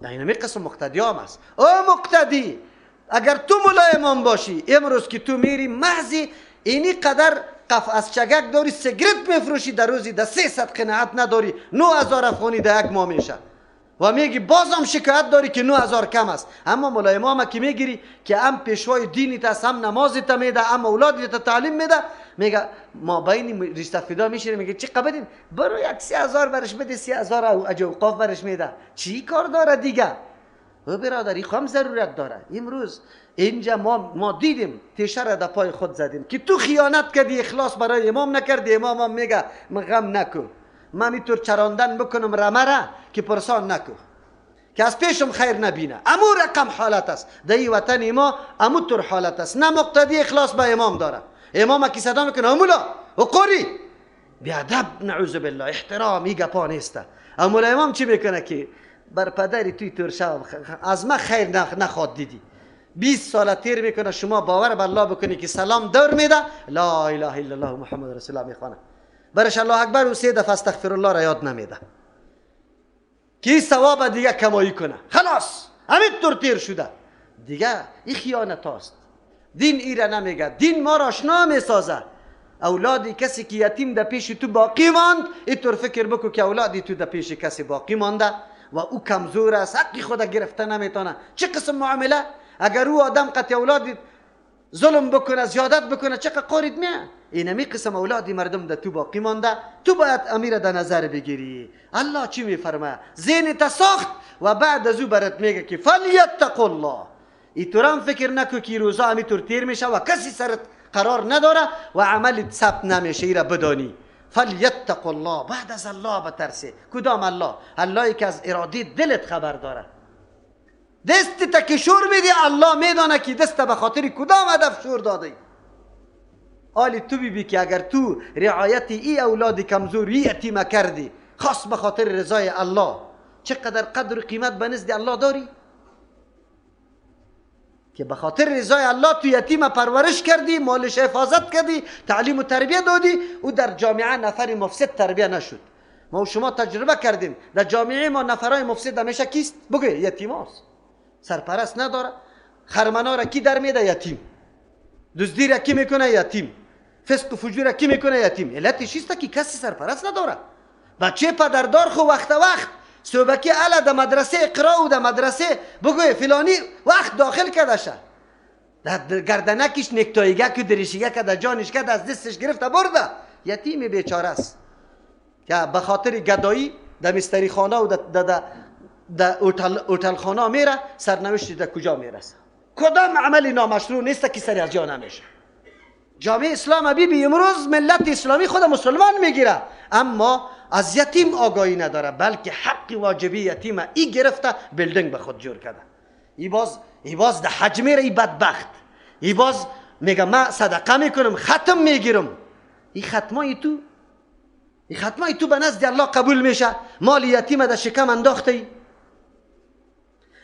اینمی قسم مقتدی هم است. او مقتدی، اگر تو ملای امام باشی، امروز که تو میری محضی اینی قدر از چگک داری سیگرت میفروشی در روزی در 300 قناعت نداری 9000 افغانی در یک ماه میشه و میگی بازم شکایت داری که 9000 کم است. اما مولای امام که میگیری که هم پیشوای دینیت است، هم نمازت میده، هم اولادت تعلیم میده، میگه ما بین ریشتفیدا میشینه میگه چی قبدین برو یک 3000 برش بده، 3000 اوقاف برش میده. چی کار داره دیگه؟ و برادری خواهم ضرورت داره. امروز اینجا ما دیدیم تیشه در پای خود زدیم که تو خیانت کردی، اخلاص برای امام نکردی. امام هم میگه غم نکو، من اینطور چراندن بکنم رمره که پرسان نکو که از پیشم خیر نبینه. امو رقم حالت است در این وطن ما، امو طور حالت است. نه مقتدی اخلاص به امام داره، امام کی صدا میکنه امولا و قوری بیادب، نعوذ بالله، احترام این گپا نیسته. امولا امام چی میکنه که بر پدری توی طور شو از ما خیر نخواد دیدی. 20 سال تیر میکنه، شما باور به الله بکنی که سلام دور میده، لا اله الا الله محمد رسول الله میخوانه، برش الله اکبر و 3 دفعه استغفر الله را یاد نمیده که این ثواب دیگه کمایی کنه. خلاص همین طور تیر شده دیگه. این خیانت هاست. دین ایره نمیگه، دین ما را آشنا میسازه. اولادی کسی که یتیم در پیش تو باقی ماند، اینطور فکر بکو که اولادی تو در پیش کسی باقی مانده و او کمزور است، حقی خود گرفته نمیتونه. چه قسم معامله؟ اگر او آدم قطع اولادی ظلم بکنه، زیادت بکنه، چقدر قارید میه؟ اینمی قسم اولادی مردم در تو باقی مانده، تو باید امیر در نظر بگیری. الله چی میفرمه؟ ذهنت ساخت و بعد از او برات میگه که فلیتق الله. اینطورم فکر نکو که روزا همینطور تیر میشه و کسی سرت قرار نداره و عملت ثبت نمیشه. ایره بدانی فلیتق الله، بعد از الله بترسه. کدام الله؟ اللهی که از اراده دلت خبر داره. دست که شور میدی، الله میدانه که دست به خاطر کدام هدف شور داده. حالی تو بی که اگر تو رعایت ای اولاد کمزور یتیمه کردی خاص به خاطر رضای الله، چقدر قدر و قیمت به نزد الله داری که به خاطر رضای الله تو یتیم پرورش کردی، مالش حفاظت کردی، تعلیم و تربیه دادی. او در جامعه نفر مفسد تربیه نشد. ما و شما تجربه کردیم در جامعه ما نفرای مفسد همیشه کیست؟ بگوی یتیم هاست. سرپرست نداره، خرمنا را کی در میده؟ یتیم. دزدی را کی میکنه؟ یتیم. فسق و فجور را کی میکنه؟ یتیم. علتش است که کسی سرپرست نداره. بچه پدردار خو وقت صوبکی الا در مدرسه اقرا و در مدرسه بگوی فلانی وقت داخل کرده شه، در گردنکش نکتایگه که دریشیگه که در جانش که از دستش گرفته برده. یتیم بیچاره است که به خاطر گدایی در مستری خانه و در اوتل خانه میره، سرنوشت در کجا میرسه؟ کدام عملی نامشروع نیست که سری از جا نمیشه. جامعه اسلام بی امروز ملت اسلامی خود مسلمان میگیره، اما از یتیم آگاهی نداره، بلکه حق واجبی یتیم ای گرفته بیلدینگ به خود جور کرده. ای باز ده حج میره، ای بدبخت ای باز میگه من صدقه میکنم، ختم میگیرم. این ختمه تو به نزد الله قبول میشه؟ مال یتیم در شکم انداخته.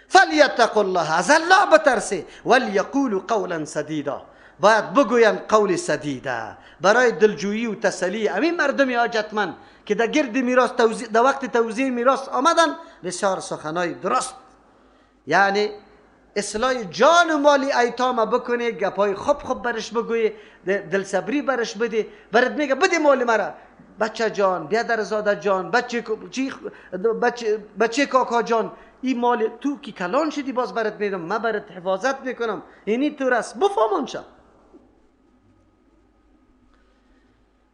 فلیتق الله، از الله بترسه. ولیقولوا قولا سدیدا، باید بگوین قول سدیده برای دلجویی و تسلی همین مردم حاجتمند که در گرد میراث در وقت توزیع میراث آمدن. بسیار سخنای درست، یعنی اصلاح جان و مالی ایتام بکنه، گپای خوب برش بگوی، دلصبری برش بده. برات میگه بده مال مرا، بچه جان، بیادرزاده جان، بچه کاکا جان، این مال تو که کلان شدی باز برات میدم، من برات حفاظت میکنم. اینی تو رست بفهمون شد.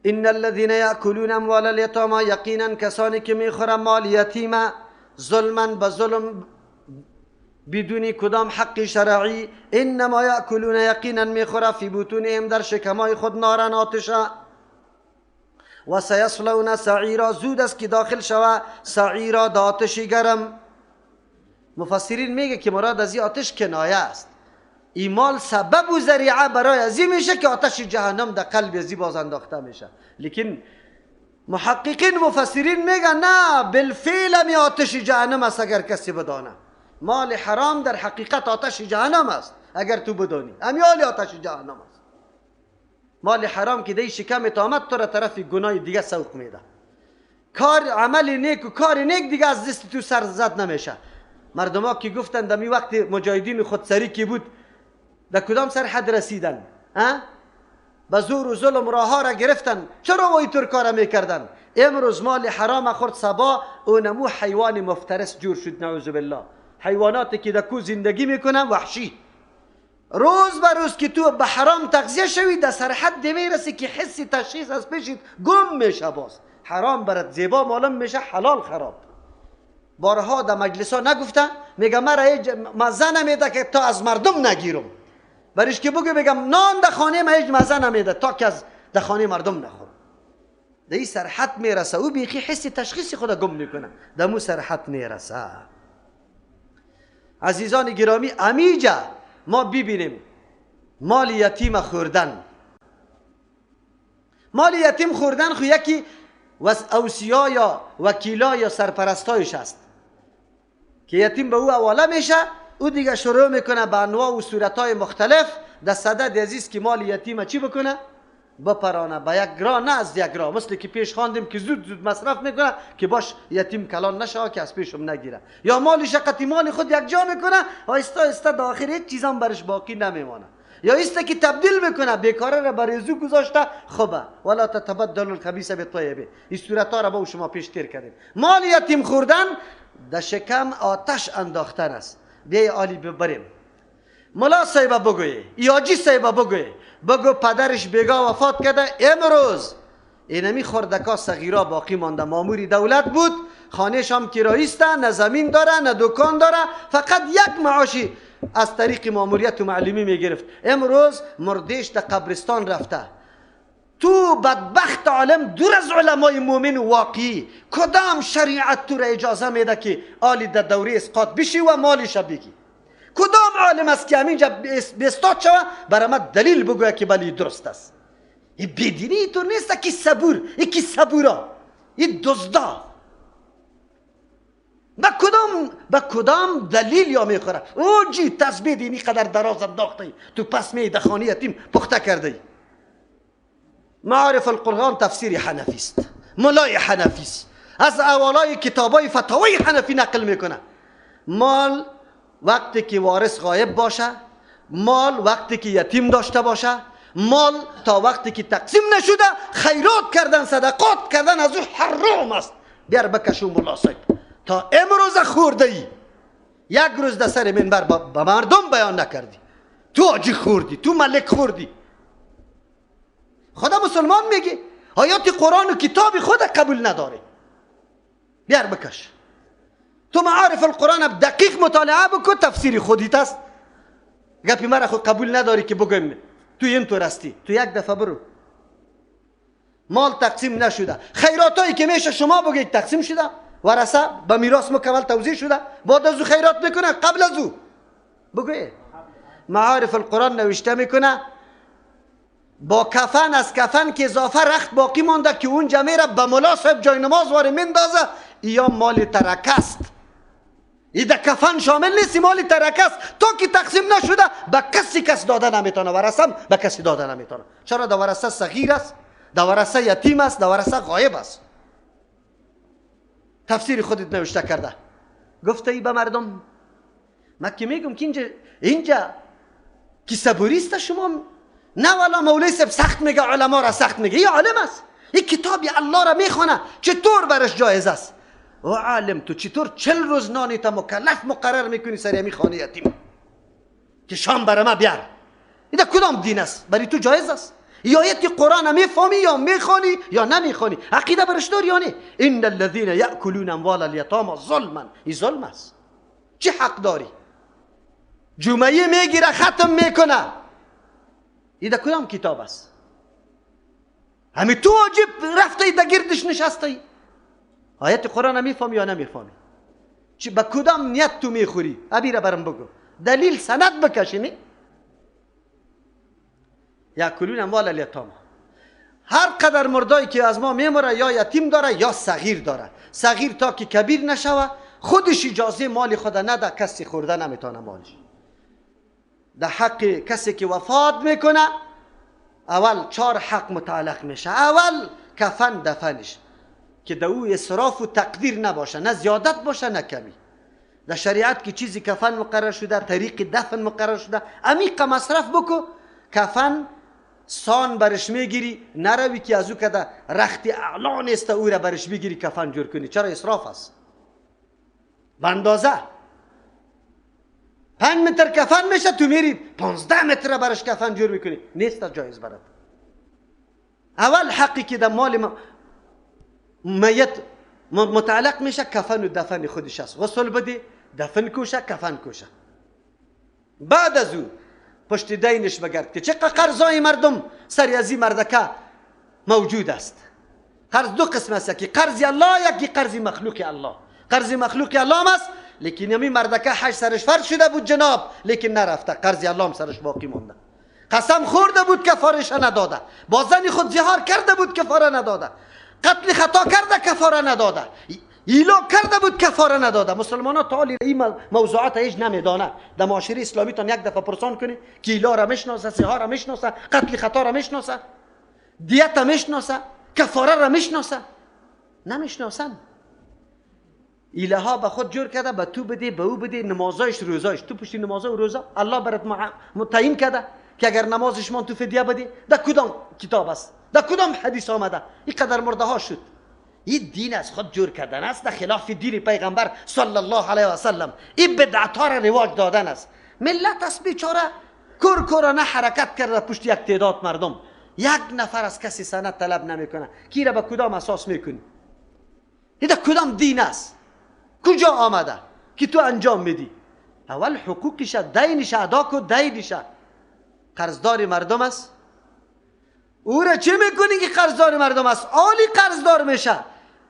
ان الذين ياكلون اموال اليتامى، یقینا کسانی که میخورن مال یتیم ظلما به ظلم بدون کدام حق شرعی، انما یاکلون، یقینا میخورن فی بطونهم، در شکمای خود، نارن، آتش، و سیصلون سعیرا، زود است که داخل شوه سعیرا، د آتش گرم. مفسرین میگه که مراد از این آتش کنایه است. این مال سبب و ذریعه برای ازی میشه که آتش جهنم در قلب ازی باز انداخته میشه. لیکن محققین مفسرین میگن نه، بالفعل می آتش جهنم است. اگر کسی بدانه مال حرام در حقیقت آتش جهنم است، اگر تو بدانی امیال آتش جهنم است. مال حرام که دی شکم آمد تو را طرف گناه دیگه سوق میده. کار عمل نیک و کار نیک دیگه از دست تو سر زد نمیشه. مردم ها که گفتن دمی وقت مجاهدین خودسری که بود در کدام سرحد رسیدن؟ به زور و ظلم راه را گرفتن. چرا ما اینطور کار میکردن؟ امروز مال حرام خورد، صبا اونمو حیوان مفترس جور شد، نعوذ بالله. حیواناتی که دکو زندگی میکنن وحشی، روز به روز که تو به حرام تغذیه شوی در سرحد میرسی که حسی تشخیص از پیشت گم میشه. باز حرام برات زیبا معلوم میشه، حلال خراب. بارها در مجلس ها نگفتن؟ میگم مرا مزه نمیده که تا از مردم نگیرم. برش که بگو بگم نان در خانه ما هیچ مزه نمیده تا که از در خانه مردم نخورم. در این سرحد میرسه او بیخی حسی تشخیصی خود گم میکنه، در مو سرحد میرسه. عزیزان گرامی، امیجا ما ببینیم مال یتیم خوردن. مال یتیم خوردن خو یکی اوصیا یا وکیلا یا سرپرستایش است که یتیم به او حواله میشه، او دیگه شروع میکنه به انواع و صورتهای مختلف در صدد عزیز که مال یتیم چی بکنه؟ بپرانه به یک گرا، نه از یک گرا، مثل که پیش خواندیم که زود زود مصرف میکنه که باش یتیم کلان نشه که از پیشم نگیره، یا مالش قطعی مال خود یک جا میکنه آهسته آهسته در آخر هیچ چیزام برش باقی نمیمانه، یا ایسته که تبدیل میکنه بیکاره را بر ازو گذاشته. خوبه ولا تتبدل الخبیث بالطیب. این صورتها را با شما پیش تیر کردیم. مال یتیم خوردن در شکم آتش انداختن است. بیای عالی ببریم. ملا صاحب بگوی، یاجی صاحب بگوی، بگو پدرش بیگا وفات کرده، امروز اینمی خردکا صغیرا باقی مانده. ماموری دولت بود، خانهش هم کراییسته، نه زمین داره نه دکان داره، فقط یک معاشی از طریق ماموریت و معلمی میگرفت. امروز مردش در قبرستان رفته. تو بدبخت عالم دور از علمای مومن و واقعی، کدام شریعت تو را اجازه میده که آلی در دوره اسقاط بشی و مالش بگی؟ کدام عالم است که همینجا بستاد شوه برای ما دلیل بگوید که بلی درست است؟ این بیدینی اینطور نیست که صبور، یکی صبورا، این دزدا با کدام دلیل یا میخوره؟ او جی تسبیح دینی قدر دراز انداخته تو پس می دخانی یتیم پخته کرده. معارف القرآن تفسیر حنفی است، ملای حنفی است، از اولای کتابای فتاوی حنفی نقل میکنه. مال وقتی که وارث غایب باشه، مال وقتی که یتیم داشته باشه، مال تا وقتی که تقسیم نشده، خیرات کردن صدقات کردن از او حرام است. بیار بکشو ملا صاحب تا امروز خورده ای، یک روز در سر منبر با مردم بیان نکردی، تو آجی خوردی، تو ملک خوردی. خدا مسلمان میگه آیات قرآن و کتاب خود قبول نداره، بیار بکش. تو معارف القرآن دقیق مطالعه بکن، تفسیر خودیت است. گپی مرا خود قبول نداری که بگم تو اینطور هستی، تو یک دفعه برو. مال تقسیم نشده، خیراتایی که میشه شما بگید تقسیم شده، ورثه به میراث مکمل توزیع شده، بعد از او خیرات میکنه، قبل از او بگوی. معارف القرآن نوشته میکنه با کفن، از کفن که اضافه رخت باقی مانده که اونجا میره به ملا صاحب جای نماز واره مندازه، یا مال ترکه است. این در کفن شامل نیست، مال ترکه است. تا که تقسیم نشده به کس داده نمیتونه، ورثه به کسی داده نمیتونه. چرا؟ در ورثه صغیر است، در ورثه یتیم است، در ورثه غایب است. تفسیر خودت نوشته کرده. گفته ای به مردم، من که میگم که اینجا کی صبوری است شما؟ نه والا مولوی صاحب سخت میگه، علما را سخت میگه. این عالم است، این کتابی الله را میخونه، چطور برش جایز است؟ و عالم تو چطور 40 روز نانی تا مکلف مقرر میکنی سر همی خانه یتیم که شام برای ما بیار؟ این کدام دین است؟ برای تو جایز است؟ یا آیت قرآن میفهمی یا میخوانی یا نمیخوانی؟ عقیده برش داری یا نه؟ ان الذين ياكلون اموال اليتامى ظلما، این ظلم است. چه حق داری؟ جمعه میگیره ختم میکنه، این در کدام کتاب است؟ همین تو واجب رفته در گردش نشسته، آیت قرآن میفهمی یا نمیفهمی؟ چی با کدام نیت تو میخوری؟ ابیره برام بگو، دلیل سند بکشینی. یاکلون اموال الیتاما، هر قدر مردایی که از ما میمره یا یتیم داره یا صغیر داره. صغیر تا که کبیر نشوه خودش اجازه مال خود نده، کسی خورده نمیتونه مالش. در حق کسی که وفات میکنه اول 4 حق متعلق میشه. اول کفن دفنش، که در او اسراف و تقدیر نباشه، نه زیادت باشه نه کمی. در شریعت که چیزی کفن مقرر شده، طریق دفن مقرر شده، عمیق مصرف بکو. کفن سان برش میگیری، نروی که از او کده رخت اعلا نیست او را برش بگیری کفن جور کنی. چرا؟ اسراف است. به اندازه 5 متر کفن میشه، تو میری 15 متر برش کفن جور میکنی، نیست جایز برات. اول حقی که در مال میت متعلق میشه کفن و دفن خودش است. غسل بده، دفن کوشه، کفن کوشه. بعد از او پشت دینش بگرد که چقدر قرضای مردم سری از این مردکه موجود است. قرض دو قسم است، یکی قرض الله، یکی قرض مخلوق الله. قرض مخلوق الله هم است، لیکن یمی مردکه حج سرش فرض شده بود جناب، لیکن نرفته. قرض الله هم سرش باقی مونده. قسم خورده بود کفارش نداده، با زن خود زهار کرده بود کفاره نداده، قتل خطا کرده کفاره نداده، ایلا کرده بود کفاره نداده. مسلمان ها تعالی این موضوعات هیچ نمیدانه. در معاشره اسلامی تان یک دفعه پرسان کنی که ایلا را میشناسه، سهار را میشناسه، قتل خطا را میشناسه، دیت را میشناسه، کفاره را میشناسه؟ نمیشناسن. ایله ها به خود جور کرده، به تو بده، به او بده، نمازایش روزایش. تو پشتی نمازا و روزا الله برات متعین کرده که اگر نمازش مان تو فدیه بدی. در کدام کتاب است؟ در کدام حدیث آمده؟ این قدر مرده ها شد. این دین از خود جور کردن است، در خلاف دین پیغمبر صلی الله علیه و سلم. این بدعت ها را رواج دادن است. ملت است بیچاره کورانه حرکت کرده پشت یک تعداد مردم. یک نفر از کسی سند طلب نمیکنه. کی را به کدام اساس میکنی؟ این در کدام دین است؟ کجا آمده که تو انجام میدی؟ اول حقوقش دینش ادا کو. دینش قرضدار مردم است. او را چه میکنی که قرضدار مردم است؟ عالی قرضدار میشه.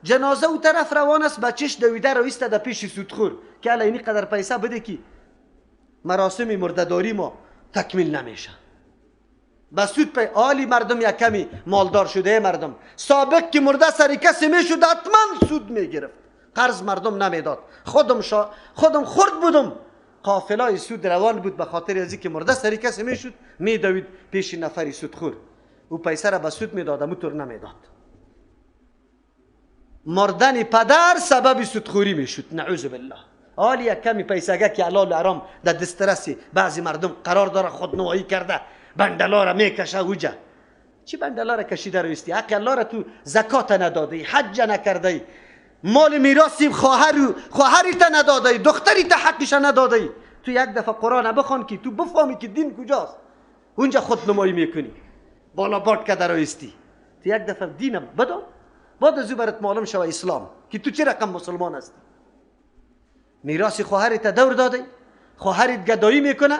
جنازه او طرف روان است، بچهش دویده رو ایسته در پیش سودخور که الان اینی قدر پیسه بده که مراسم مرده‌داری ما تکمیل نمیشه. با سود پی عالی مردم یک کمی مالدار شده. مردم سابق که مرده سری کسی میشد حتما سود میگرفت، قرض مردم نمیداد. خودم خورد بودم، قافلای سود روان بود به خاطر ازی که مرده سری کسی میشد میدوید پیش نفری سودخور. او پیسه را به سود میداد، موتور نمیداد. مردن پدر سبب سودخوری میشد، نعوذ بالله. حالی یک کمی پیسه که حلال حرام در دسترسی بعضی مردم قرار داره خودنمایی کرده، بندلا را میکشه اوجا. چی بندلا را کشیده رو استی؟ حق الله را تو زکات نداده، حج نکرده، مال میراثی خواهری تا نداده، دختری تا حقش نداده. تو یک دفعه قرآن بخوان که تو بفهمی که دین کجاست. اونجا خودنمایی میکنی، بالا باد که در استی. تو یک دفعه دین بدان، بعد از او برات معلوم شوه اسلام که تو چه رقم مسلمان هستی. میراث خواهرت دور داده، خواهرت گدایی میکنه،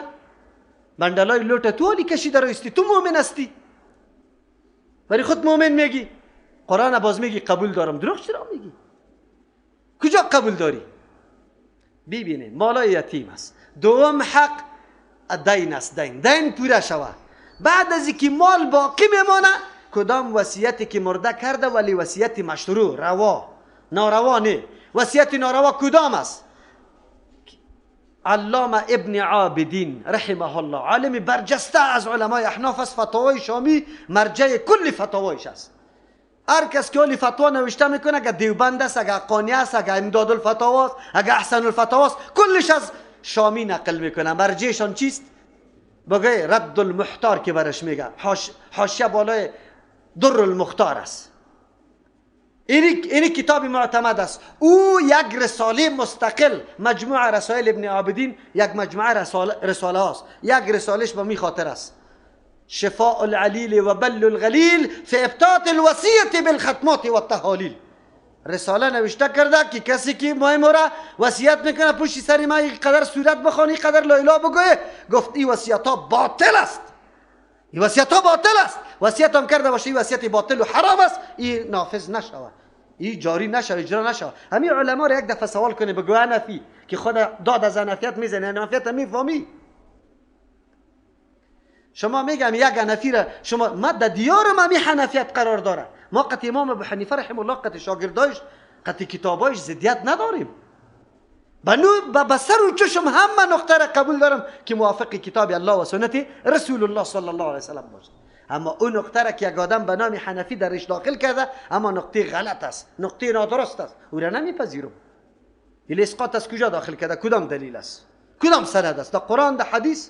بندلای لوت تو علی کشیده رو استی. تو مؤمن هستی، ولی خود مؤمن میگی. قرآن باز میگی قبول دارم. دروغ چرا میگی؟ کجا قبول داری؟ ببینه مالای یتیم است. دوم حق دین است. دین پوره شوه. بعد از اینکه مال باقی میمانه، کدام وصیتی که مرده کرده ولی وصیت مشروع، روا، ناروا نه. وصیت ناروا کدام است؟ علامه ابن عابدین رحمه الله، عالم برجسته از علمای احناف است. فتاوای شامی مرجع کل فتاوایش است. هر کس که کلی فتوا نوشته میکنه، اگه دیوبند است، اگه قانی است، اگه امداد الفتاوا است، اگه احسن الفتاوا است، کلش از شامی نقل میکنه. مرجعشان چیست؟ بگه رد المحتار که برش میگه، حاشیه بالای در المختار است. اینی کتاب معتمد است. او یک رساله مستقل، مجموعه رسائل ابن عابدین یک مجموعه رساله است. یک رسالش به می خاطر است: شفاء العلیل و بل الغلیل فی ابطاط الوصیت بالختمات و التهالیل. رساله نوشته کرده که کسی که مهم را وصیت میکنه پشت سر ما این قدر سورت بخوانی، قدر لا اله بگوی، گفت این وصیت ها باطل است. این وصیت ها باطل است. وصیت هم کرده باشه این وصیت باطل و حرام است، این نافذ نشود، این جاری نشود، اجرا نشود. همین علما را یک دفعه سوال کنه بگو حنفی که خود داد از حنفیت میزنه، حنفیت میفهمی؟ شما میگم یک حنفی را شما، ما در دیارم همی حنفیت قرار داره. ما قطع امام ابو حنیفه رحمه الله، قطع شاگردایش، قطع کتابایش زدیت نداریم. بسر و چشم همه نقطه را قبول دارم که موافق کتاب الله و سنت رسول الله صلی الله علیه وسلم باشه. اما اون نقطه را که یک آدم به نام حنفی درش داخل کرده، اما نقطه غلط است، نقطه نادرست است، او را نمیپذیرم. این اسقاط از کجا داخل کرده؟ کدام دلیل است؟ کدام سند است؟ در قرآن، در حدیث؟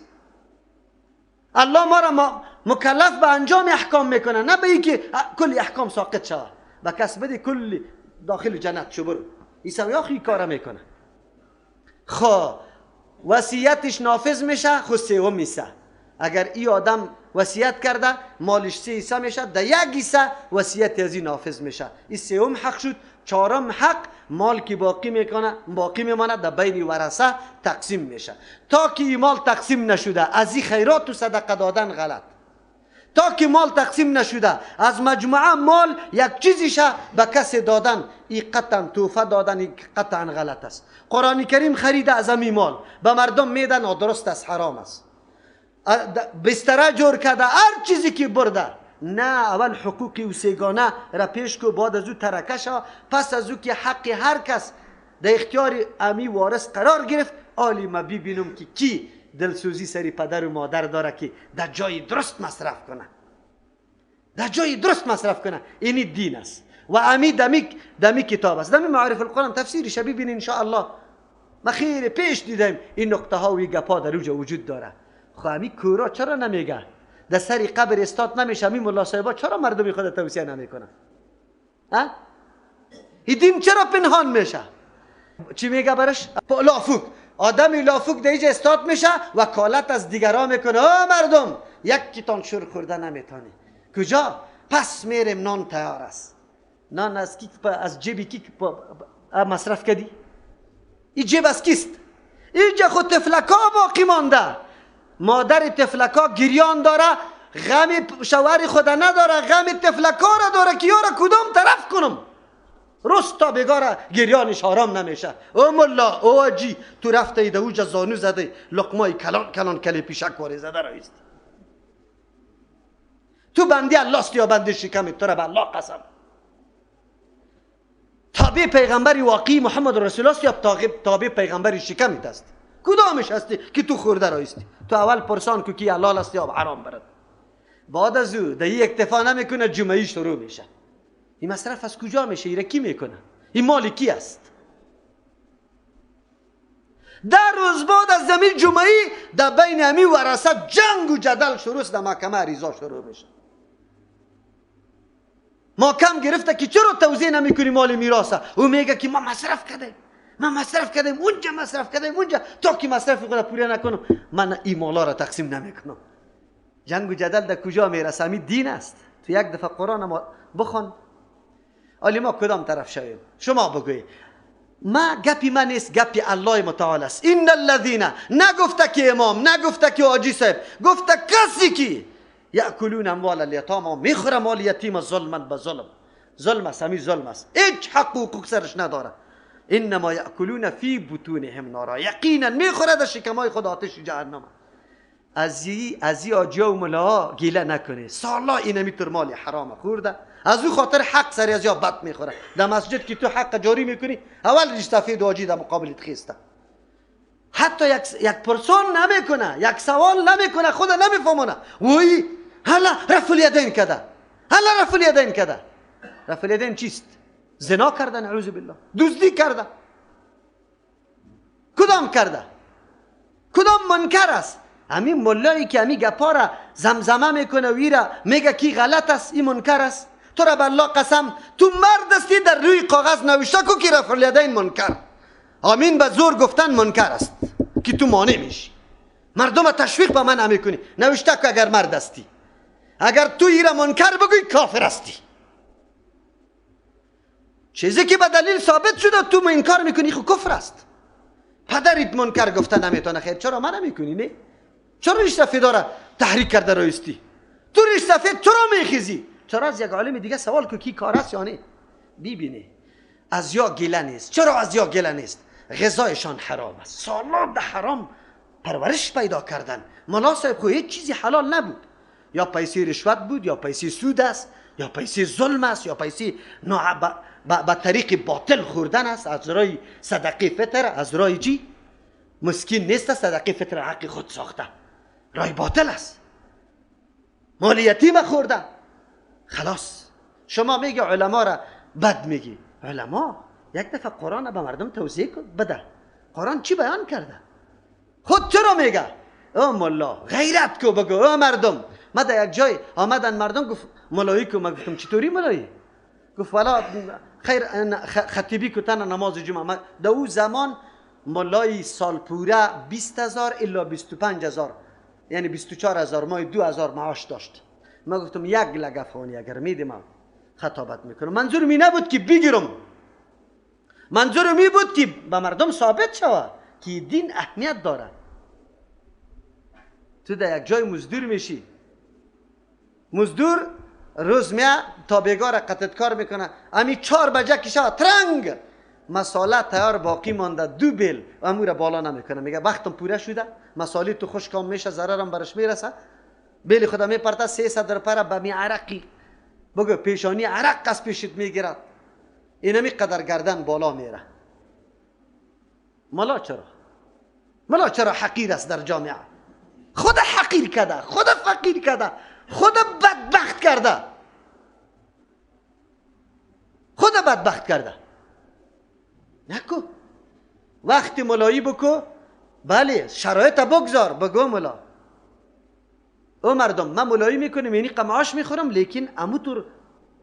الله ما را مکلف به انجام احکام میکنه، نه به اینکه کل احکام ساقط شود. به کس بده کل داخل جنت شو برو. عیسی آخی کار میکنه. وصیتش نافذ میشه، خود سوم میشه. اگر این آدم وصیت کرده مالش 3 حصه میشه، در 1 حصه وصیت از این نافذ میشه. این سوم حق شد. 4م حق مال که باقی میمانه در بین ورثه تقسیم میشه. تا که این مال تقسیم نشده از این خیرات و صدقه دادن غلط. تا که مال تقسیم نشده از مجموعه مال یک چیزیشه به کسی دادن، این قطعا توفه دادن، این قطعا غلط است. قرآن کریم خریده از امی مال به مردم میدن، نادرست است، حرام است. بستره جور کرده، هر چیزی که برده، نه اول حقوقی و سیگانه را پیش کو، بعد از او ترکه شو. پس از او که حق هر کس در اختیار امی وارث قرار گرفت، آلی ما ببینم که کی دلسوزی سری پدر و مادر داره که در جای درست مصرف کنه، در جای درست مصرف کنه. اینی دین است و امی دمی کتاب است. دمی معارف القرآن تفسیرش ببین ان شاء الله. ما خیر پیش دیدیم این نقطه ها و این گپا در اوجا وجود داره. خب امی کورا چرا نمیگه؟ در سری قبر استاد نمیشه؟ امی ملا صاحبا چرا مردمی خود توصیه نمیکنن؟ ها؟ این دین چرا پنهان میشه؟ چی میگه برش؟ لافوک. آدمی لافوک در اینجا استاد میشه، وکالت از دیگران میکنه. مردم یک تان شور خورده نمیتانی. کجا؟ پس میرم نان تیار است. نان از کی؟ از جیبی کی مصرف کردی؟ این جیب از کیست؟ اینجا خود تفلکا باقی مانده. مادر تفلکا گریان داره، غم شوهر خود نداره، غم تفلکا را داره که یارا کدام طرف کنم. رست تا بگاره گریانش آرام نمیشه. او ملا، او اجی، تو رفته ایده اوجا زانو زده، لقمای کلان کلی پیشک واری زده رایست. تو بندی الله است یا بندی شکمی؟ تو را به الله قسم. تابع پیغمبر واقعی محمد رسول الله است یا تابع پیغمبر شکمی است؟ کدامش هستی که تو خورده رایستی؟ تو اول پرسان که کی حلال است یا حرام برد. بعد از او در این اکتفا نمیکنه، جمعی شروع میشه. این مصرف از کجا میشه؟ این کی میکنه؟ این مال کی است؟ در روز بعد از زمین جمعی در بین امی ورثه جنگ و جدل شروع است، در محکمه ریزا شروع میشه. محکم گرفته که چرا توزیع نمیکنی مال میراثه؟ او میگه که ما مصرف کردیم، اونجا مصرف کردیم، اونجا تا که مصرف خود پوره نکنم من این مالا را تقسیم نمیکنم. جنگ و جدل در کجا میرسه؟ همین دین است. تو یک دفعه قرآن ما بخون. آلی ما کدام طرف شویم؟ شما بگوی. ما گپی من نیست، گپی الله متعال است. این الذین، نگفته که امام، نگفته که حاجی صاحب، گفته کسی که یاکلون اموال الیتاما، میخوره مال یتیم ظلما به ظلم است، همین ظلم است، هیچ حق و حقوق سرش نداره. انما یاکلون فی بطونهم نارا، یقینا میخوره در شکمای خود آتش جهنم. از این آجیا و ملاها گیله نکنه. سالا اینمی تر مال حرام خورده، از او خاطر حق سری از یا بد میخوره. در مسجد که تو حق جاری میکنی، اول ریش سفید واجی در مقابلت خیسته. حتی یک پرسان نمیکنه، یک سوال نمیکنه، خود نمیفهمونه. وای هلا رفع الیدین کده، هلا رفع الیدین کده. رفع الیدین چیست؟ زنا کرده، نعوذ بالله، دزدی کرده. کدام کرده؟ کدام منکر است؟ همین ملایی که همین گپا را زمزمه میکنه و ایرا میگه کی غلط است، این منکر است. تو را به الله قسم، تو مرد استی در روی کاغذ نوشته کو که رفع الیدین منکر. آمین به زور گفتن منکر است که تو مانع میشی. مردم تشویق به من نمیکنی. نوشته که اگر مرد استی، اگر تو ایرا منکر بگوی کافر استی. چیزی که به دلیل ثابت شده تو منکر میکنی، خب کفر است. پدرت منکر گفته نمیتونه، خیر چرا من نمیکنی؟ نه چرا ریش سفید را تحریک کرده رایستی؟ تو ریش سفید چرا میخیزی؟ چرا از یک عالم دیگه سوال که کی کار است یا نه؟ ببینه از یا گله نیست. چرا از یا گله نیست؟ غذایشان حرام است. سالات در حرام پرورش پیدا کردن. ملا صاحب خو هیچ چیزی حلال نبود. یا پیسه رشوت بود، یا پیسه سود است، یا پیسه ظلم است، یا پیسه با طریق باطل خوردن است. از رای صدقه فطر، از رای چی؟ مسکین نیست، صدقه فطر حق خود ساخته، رای باطل است. مال یتیم خورده. خلاص شما میگه علما را بد میگی. علما یک دفعه قرآن به مردم توضیح کن بده. قرآن چی بیان کرده؟ خود چرا میگه؟ او مولا غیرت کو بگو. او مردم ما در یک جای آمدن مردم گفت ملایی کو. ما گفتم چطوری ملایی؟ گفت والا خیر خطیبی کو تن نماز جمعه. در او زمان ملای سال پوره 20,000 الا 25,000 یعنی 24,000 ماه 2,000 معاش داشت. ما گفتم یک لگفانی اگر میدیم خطابت میکنم. منظور می نبود که بگیرم، منظور می بود که به مردم ثابت شود که دین اهمیت داره. تو در یک جای مزدور میشی، مزدور روز میه تا بیگار قطعت کار میکنه، امی 4 بجه که شود ترنگ مساله تیار باقی مانده 2 بیل امو را بالا نمیکنه. میگه وقتم پوره شده، مساله تو خوش کام میشه، ضررم برش میرسه. بیل خدا میپرته 300 روپیه به می عرقی بگو پیشانی عرق از پیشت میگیرد، اینمی قدر گردن بالا میره. ملا چرا؟ ملا چرا حقیر است در جامعه؟ خود حقیر کرده، خود فقیر کرده، خود بدبخت کرده، خود بدبخت کرده. نکو وقتی ملایی بکو، بله شرایط بگذار، بگو ملا او مردم من ملایی میکنم یعنی قمعاش میخورم، لیکن اموتور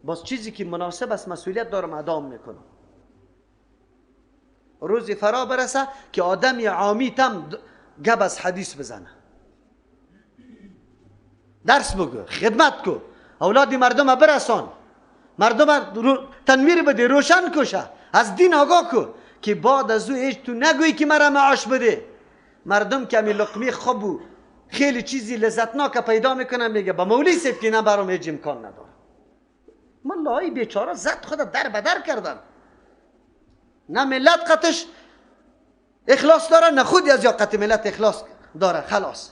باز چیزی که مناسب است مسئولیت دارم ادام میکنم. روزی فرا برسه که آدمی عامی تم گب از حدیث بزنه، درس بگو، خدمت کو، اولادی مردم برسان، مردم تنویر بده، روشن کشه، از دین آگاه کو که بعد از او ایش تو نگویی که مرا معاش بده. مردم کمی لقمه خوب خیلی چیزی لذتناک پیدا میکنن، میگه با مولی سیف که نه برام هیچ امکان نداره. ملای بیچاره زد خود در بدر کردن. نه ملت قطش اخلاص داره، نه خودی از یا قط ملت اخلاص داره. خلاص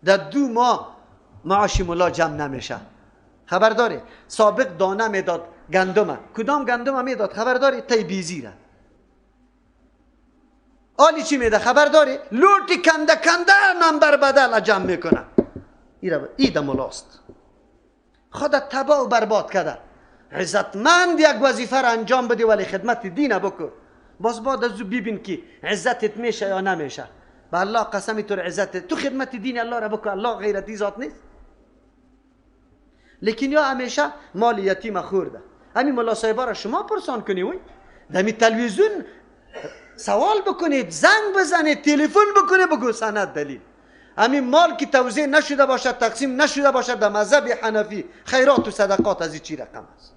در 2 ماه معاش ملا جمع نمیشه. خبرداری سابق دانه میداد گندم، کدام گندم میداد خبرداری؟ تیبیزیره. آلی چی میده خبرداری؟ لوتی کنده کنده نمبر بدل جمع میکنه. ایده ملاست خودت تباه و برباد کرده. عزتمند یک وظیفه را انجام بدی ولی خدمت دین بکن، باز بعد از او ببین که عزتت میشه یا نمیشه. به الله قسمی تو عزت تو خدمت دین الله را بکن. الله غیرتی ذات نیست. لیکن یا همیشه مال یتیم خورده. همین ملا صاحبا را شما پرسان کنی، وی دمی تلویزیون سوال بکنید، زنگ بزنید، تلفن بکنید، بگو سند دلیل. همین مال که توزیع نشده باشد، تقسیم نشده باشد در مذهب حنفی، خیرات و صدقات از این چی رقم است؟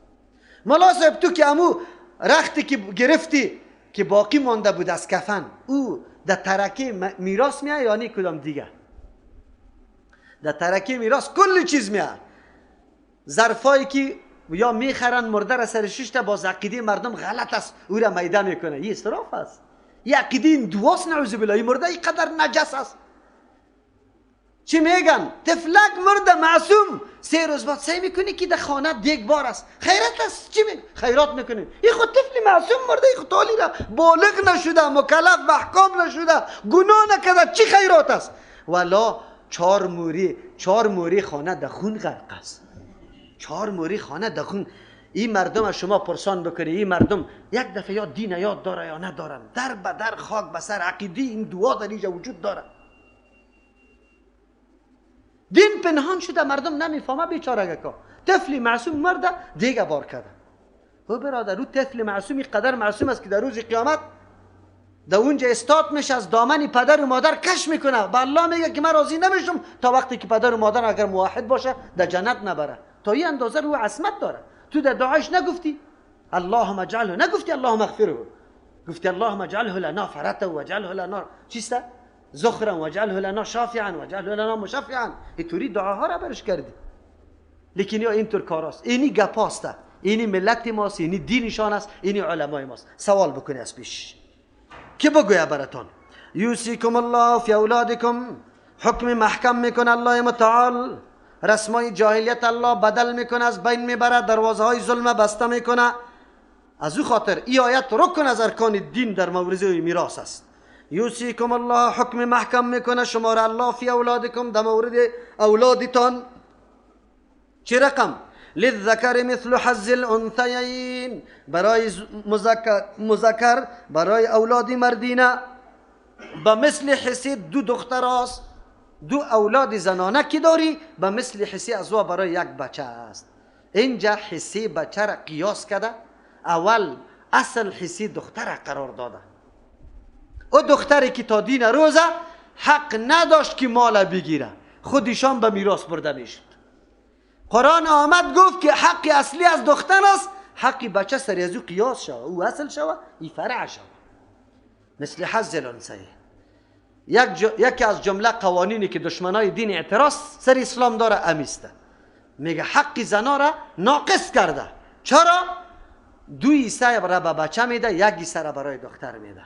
ملا صاحب تو که امو رختی که گرفتی که باقی مانده بود از کفن، او در ترکه میراث میاد یا نه کدام دیگه؟ در ترکه میراث کل چیز میاد. ظرفایی که یا میخرن مرده را سر شش تا باز عقیده مردم غلط است او را میده میکنه، این اسراف است. این عقیده این دواست نعوذ بالله. این مرده اینقدر نجس است. چی میگن؟ تفلک مرده معصوم 3 روز بعد سعی میکنی که در خانه دیگ بار است، خیرات است. چی میگن؟ خیرات میکنی. این خود طفل معصوم مرده، این خود تالی را بالغ نشده، مکلف به احکام نشده، گناه نکرده، چی خیرات است؟ والا 4 موری خانه در خون غرق است. 4 موری خانه در خون. این مردم از شما پرسان بکنی، این مردم یک دفعه یا دین یاد داره یا ندارن؟ در بدر خاک بسر عقیده این دعا در اینجا وجود داره. دین پنهان شده، مردم نمیفهمه. بیچاره که طفل معصوم مرده دیگه بار کرده. او برادر او طفل معصومی قدر معصوم است که در روز قیامت در اونجا استاد میشه، از دامن پدر و مادر کش میکنه. با الله میگه که من راضی نمیشم تا وقتی که پدر و مادر اگر موحد باشه در جنت نبره. تا این اندازه رو عصمت داره. تو در دعایش نگفتی اللهم اجعله، نگفتی اللهم اغفره، گفتی اللهم اجعله لنا فرته و اجعله لنا چیسته زخرا و اجعله لنا شافعا و اجعله لنا مشفعا. اینطوری دعاها را برش کردی. لیکن یا اینطور کاراست. اینی گپاسته، اینی ملت ماست، اینی دینشان است، اینی علمای ماست. سوال بکنی از پیش که بگویا براتون یوصیکم الله فی اولادکم، حکم محکم میکنه الله متعال. رسمای جاهلیت الله بدل میکنه، از بین میبره، دروازه های ظلم بسته میکنه. از او خاطر این آیت رکن از ارکان دین در مورد میراث است. یوصیکم الله، حکم محکم میکنه شما را الله فی اولادکم، در مورد اولادتان. چه رقم؟ للذکر مثل حظ الانثیین، برای مذکر برای اولاد مردینه به مثل حصه دو دختر است. دو اولاد زنانه که داری به مثل حصه از او برای یک بچه است. اینجا حصه بچه را قیاس کرده، اول اصل حصه دختر را قرار داده. او دختری که تا دین روزه حق نداشت که مال بگیره، خودشان به میراث برده میشد. قرآن آمد گفت که حق اصلی از دختر است، حق بچه سری از او قیاس شود، او اصل شود، ای فرع شود. مثل حظ الانثیین. یکی از جمله قوانینی که دشمنای دین اعتراض سر اسلام داره امیسته، میگه حق زنا را ناقص کرده. چرا؟ 2 حصه را به بچه میده، 1 حصه را برای دختر میده.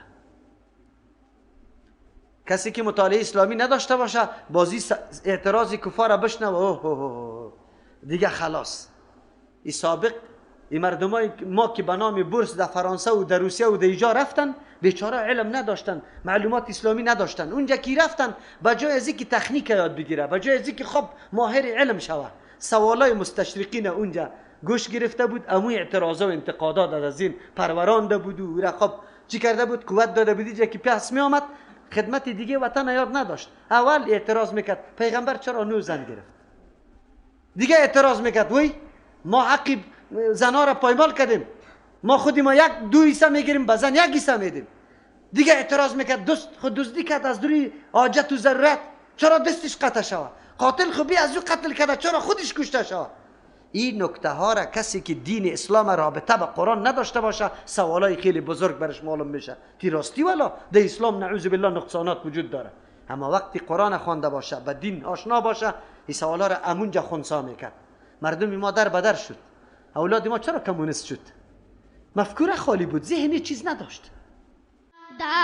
کسی که مطالعه اسلامی نداشته باشه بازی اعتراض کفار بشنوه، اوه دیگه خلاص. این سابق این مردمای ما که به نام بورس در فرانسه و در روسیه و در اینجا رفتن، بیچاره علم نداشتن، معلومات اسلامی نداشتن. اونجا کی رفتن به جای از اینکه تکنیک یاد بگیره، به جای از اینکه خب ماهر علم شوه، سوالای مستشرقین اونجا گوش گرفته بود، امو اعتراضا و انتقادات از این پرورانده بود و را خب چی کرده بود، قوت داده بود. اینجا که پس می آمد خدمت دیگه وطن یاد نداشت، اول اعتراض میکرد پیغمبر چرا 9 زن گرفت، دیگه اعتراض میکرد وای ما حق زنا را پایمال کردیم، ما خودی ما 2 حصه میگیریم به زن 1 حصه میدیم. دیگه اعتراض میکرد خود دزدی کرد از دوری حاجت و ضرورت، چرا دستش قطع شود، قاتل خوبی از او قتل کرده چرا خودش کشته شود. این نکته ها را کسی که دین اسلام رابطه به قرآن نداشته باشه سوالای خیلی بزرگ برش معلوم میشه که راستی والا در اسلام نعوذ بالله نقصانات وجود داره. اما وقتی قرآن خوانده باشه به دین آشنا باشه این سوالا را امونجا خنثی میکرد. مردم ما در بدر شد، اولاد ما چرا کمونیست شد؟ مفکوره خالی بود، ذهنی چیز نداشت.